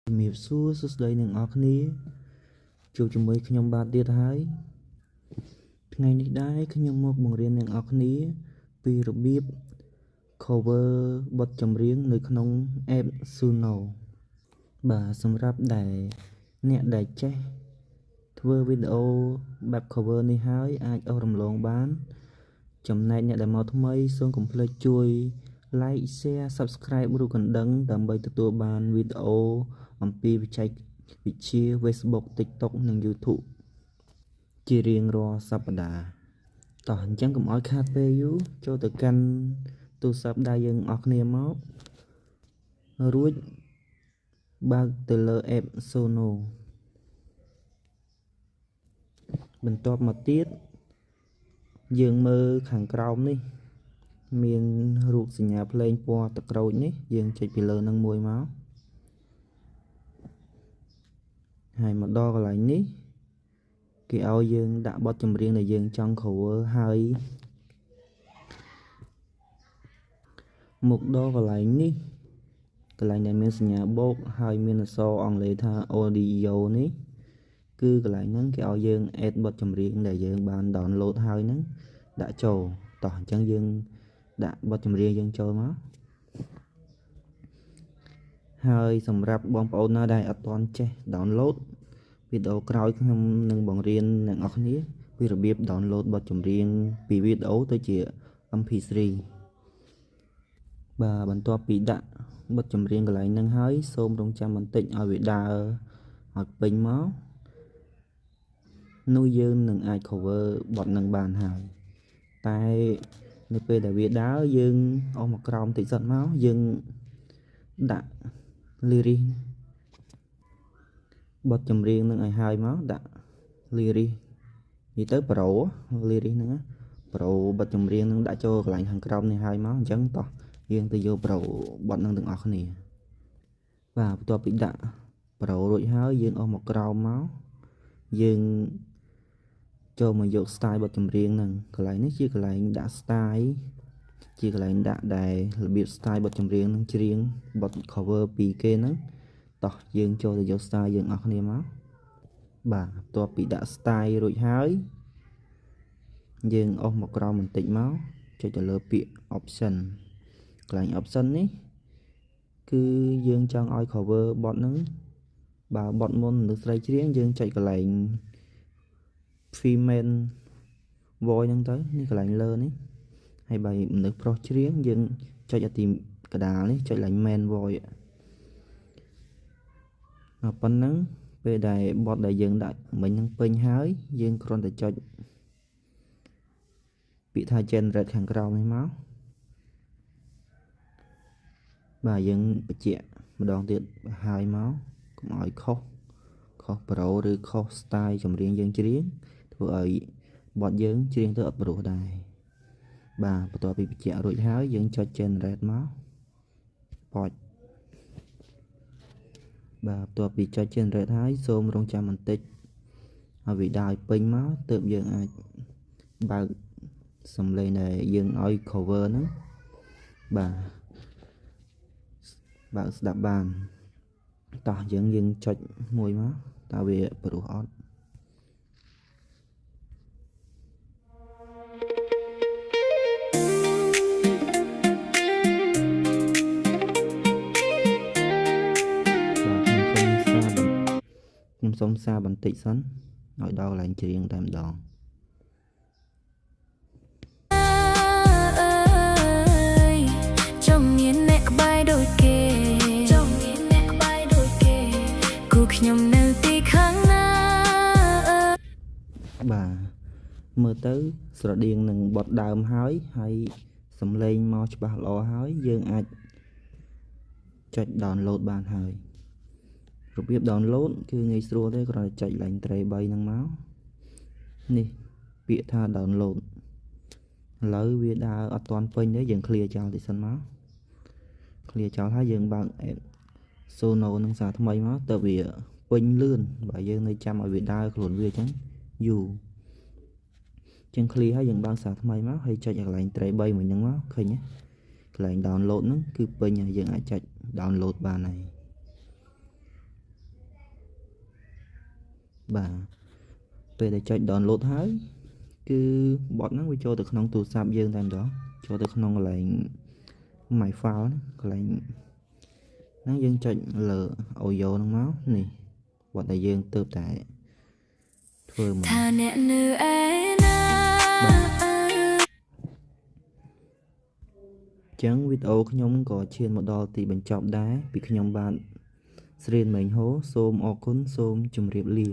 ជំរាបសួរសួស្តីអ្នកនរគ្នាជួបជាមួយខ្ញុំបាទទៀតហើយថ្ងៃនេះដែរខ្ញុំមកបង្រៀនអ្នកនរគ្នាពីរបៀប cover បទចម្រៀងនៅក្នុង app Suno បាទសម្រាប់អ្នកដែលចេះធ្វើវីដេអូបែប cover នេះហើយអាចអស់រំលងបានចំណែកអ្នកដែលមកថ្មីសូមកុំភ្លេចជួយ like share subscribe ឬកណ្ដឹងដើម្បីទទួលបានវីដេអូអំពីបច្ចេកវិទ្យា Facebook TikTok និង YouTube ជារៀងរាល់សប្តាហ៍តោះអញ្ចឹងកុំឲ្យខាតពេលយូរចូលទៅកាន់ទូរស័ព្ទដៃយើងអស់គ្នាមករួចបើកទៅលើ app Suno បន្ទាប់មកទៀតយើងមើលខាងក្រោមនេះមានរូបសញ្ញាភ្លេងពណ៌ទឹកក្រូចនេះយើងចុចពីលើនឹងមួយមកហើយមកដល់កន្លែងនេះគេឲ្យយើងដាក់បទចម្រៀងដែលយើងចង់ cover ហើយមកដល់កន្លែងនេះកន្លែងដែលមានសញ្ញាបូកហើយមានអក្សរអង់គ្លេសថា audio នេះគឺកន្លែងហ្នឹងគេឲ្យយើង add បទចម្រៀងដែលយើងបាន download ហើយហ្នឹងដាក់ចូលតោះអញ្ចឹងយើងដាក់បទចម្រៀងយើងចូលមកហើយសម្រាប់បងប្អូនណាដែលអត់ទាន់ចេះ download វីដេអូក្រោយខ្ញុំនឹងបង្រៀនអ្នកនរគ្នាពីរបៀប download បទចម្រៀងពីវីដេអូទៅជា MP3 បាទបន្ទាប់ពីដាក់បទចម្រៀងកន្លែងហ្នឹងហើយសូមរងចាំបន្តិចឲ្យវាដើរឲ្យពេញមកនោះយើងនឹងអាច cover បទហ្នឹងបានហើយតែនៅពេលដែលវាដើរយើងអស់មកក្រោមតិចសិនមកយើងដាក់ lyric បទចម្រៀងនឹងឲ្យហើយមកដាក់ lyric និយាយទៅ pro lyric ហ្នឹង pro បទចម្រៀងនឹងដាក់ចូលកន្លែងខាងក្រោមនេះហើយមកអញ្ចឹងតោះយើងទៅយក pro បទហ្នឹងទាំងអស់គ្នាបាទបន្ទាប់ពីដាក់ pro រួចហើយយើងអស់មកក្រោមមកយើងចូលមកយក style បទចម្រៀងហ្នឹងកន្លែងនេះជាកន្លែងដាក់ style ជាកន្លែងដាក់ដែលរបៀប style បទចម្រៀងហ្នឹងច្រៀងបទ cover ពីគេហ្នឹងតោះយើងចូលទៅយក style យើងអស់គ្នាមកបាទបន្ទាប់ពីដាក់ style រួចហើយយើងអស់មកក្រោមបន្តិចមកចុចទៅលើពាក្យ option កន្លែង option នេះគឺយើងចង់ឲ្យ cover បទហ្នឹងបើបទមុនមនុស្សស្រីច្រៀងយើងចុចកន្លែង female voice ហ្នឹងទៅនេះកន្លែងលើនេះហើយបើមនុស្សប្រុសច្រៀងយើងចុចទីកដាលនេះចុចកន្លែង main voice ប៉ុណ្ណឹងពេលដែលបទដែលយើងដាក់មិញហ្នឹងពេញហើយយើងគ្រាន់តែចុចពាក្យថា generate ខាងក្រោមនេះមកបាទយើងបញ្ជាក់ម្ដងទៀតហើយមកកុំឲ្យខុស pro ឬខុស style ចម្រៀងយើងច្រៀងធ្វើឲ្យបទយើងច្រៀងទៅអត់ព្រោះដែរបាទបន្ទាប់ពីបញ្ជាក់រួចហើយយើងចុច generate មកពចបាទបន្ទាប់ពីចុច generate ហើយសូមរងចាំបន្តិចឲ្យវាដើរពេញមកទើបយើងអាចបើកសំឡេងដែលយើងឲ្យ cover ហ្នឹងបាទបើកស្ដាប់បានតោះយើងចុចមួយមកតើវាព្រោះអត់ខ្ញុំសូមសារបន្តិចសិនឲ្យដល់កន្លែងច្រៀងតែម្ដងខ្ញុំនៅទីខាងណាបាទមើលទៅស្រដៀងនឹងបទដើមហើយសំឡេងមកច្បាស់ល្អហើយយើងអាចចុច download បានហើយរបៀប download គឺងាយស្រួលទេគ្រាន់តែចុចលេខត្រី3ហ្នឹងមកនេះពាក្យថា download ឥឡូវវាដើរអត់ទាន់ពេញទេយើង clear ចោលតិចសិនមក clear ចោលហើយយើងបើក app Suno នឹងសារថ្មីមកទៅវាពេញលឿនបើយើងនៅចាំឲ្យវាដើរខ្លួនវាអញ្ចឹងយូរចឹង clear ហើយយើងបើកសារថ្មីមកហើយចុចកន្លែងត្រី3មួយហ្នឹងមកឃើញទេកន្លែង download ហ្នឹងគឺពេញហើយយើងអាចចុច download បានហើយ បាទពេលដែលចុច download ហើយគឺបទហ្នឹងវាចូលទៅក្នុងទូរស័ព្ទយើងតែម្ដងចូលទៅក្នុងកន្លែង my file កន្លែងហ្នឹងយើងចុចលើ audio ហ្នឹងមកនេះបទដែលយើងទើបតែធ្វើមកថាអ្នកនៅឯណាចឹងវីដេអូខ្ញុំក៏ឈានមកដល់ទីបញ្ចប់ដែរពីខ្ញុំបាទស្រីមេងហូសូមអរគុណសូមជម្រាបលា